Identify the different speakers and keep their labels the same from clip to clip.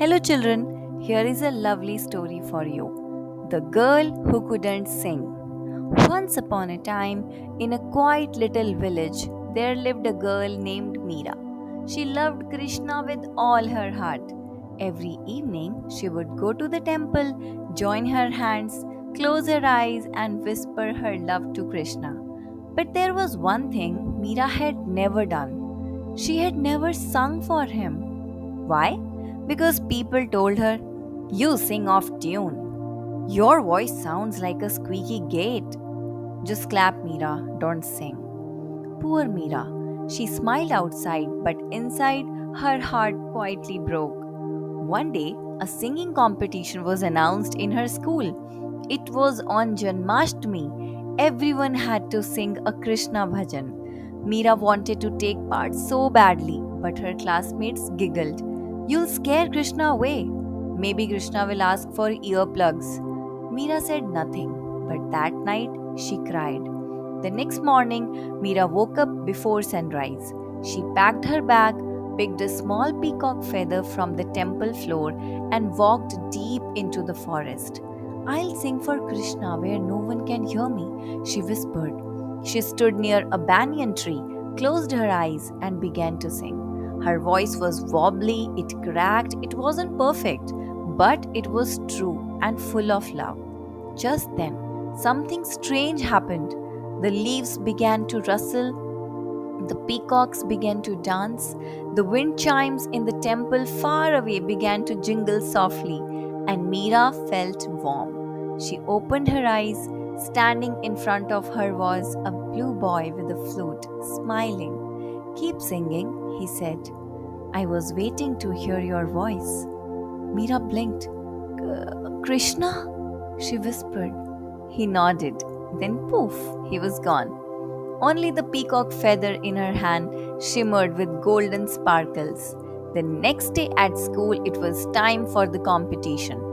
Speaker 1: Hello, children. Here is a lovely story for you. The Girl Who Couldn't Sing. Once upon a time, in a quiet little village, there lived a girl named Meera. She loved Krishna with all her heart. Every evening, she would go to the temple, join her hands, close her eyes, and whisper her love to Krishna. But there was one thing Meera had never done. She had never sung for him. Why? Because people told her, "You sing off tune. Your voice sounds like a squeaky gate. Just clap, Meera, don't sing." Poor Meera. She smiled outside, but inside, her heart quietly broke. One day, a singing competition was announced in her school. It was on Janmashtami. Everyone had to sing a Krishna bhajan. Meera wanted to take part so badly, but her classmates giggled. "You'll scare Krishna away. Maybe Krishna will ask for earplugs." Meera said nothing, but that night she cried. The next morning, Meera woke up before sunrise. She packed her bag, picked a small peacock feather from the temple floor, and walked deep into the forest. "I'll sing for Krishna where no one can hear me," she whispered. She stood near a banyan tree, closed her eyes, and began to sing. Her voice was wobbly, it cracked, it wasn't perfect, but it was true and full of love. Just then, something strange happened. The leaves began to rustle, the peacocks began to dance, the wind chimes in the temple far away began to jingle softly, and Meera felt warm. She opened her eyes. Standing in front of her was a blue boy with a flute, smiling. "Keep singing," he said. "I was waiting to hear your voice." Meera blinked. "Krishna?" she whispered. He nodded. Then poof, he was gone. Only the peacock feather in her hand shimmered with golden sparkles. The next day at school, it was time for the competition.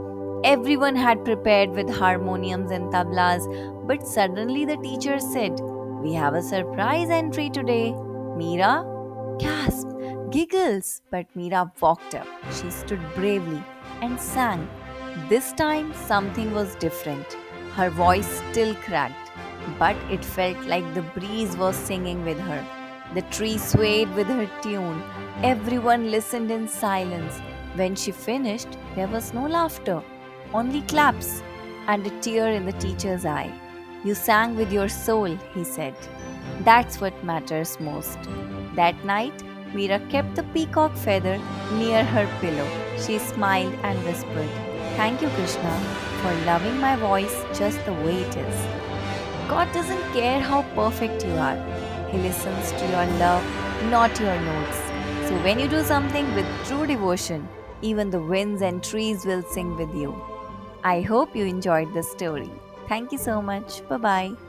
Speaker 1: Everyone had prepared with harmoniums and tablas, but suddenly the teacher said, "We have a surprise entry today." Meera gasped, giggles, but Meera walked up. She stood bravely and sang. This time something was different. Her voice still cracked, but it felt like the breeze was singing with her. The tree swayed with her tune. Everyone listened in silence. When she finished, there was no laughter, only claps and a tear in the teacher's eye. "You sang with your soul," he said. "That's what matters most." That night, Meera kept the peacock feather near her pillow. She smiled and whispered, "Thank you, Krishna, for loving my voice just the way it is." God doesn't care how perfect you are. He listens to your love, not your notes. So when you do something with true devotion, even the winds and trees will sing with you. I hope you enjoyed this story. Thank you so much. Bye bye.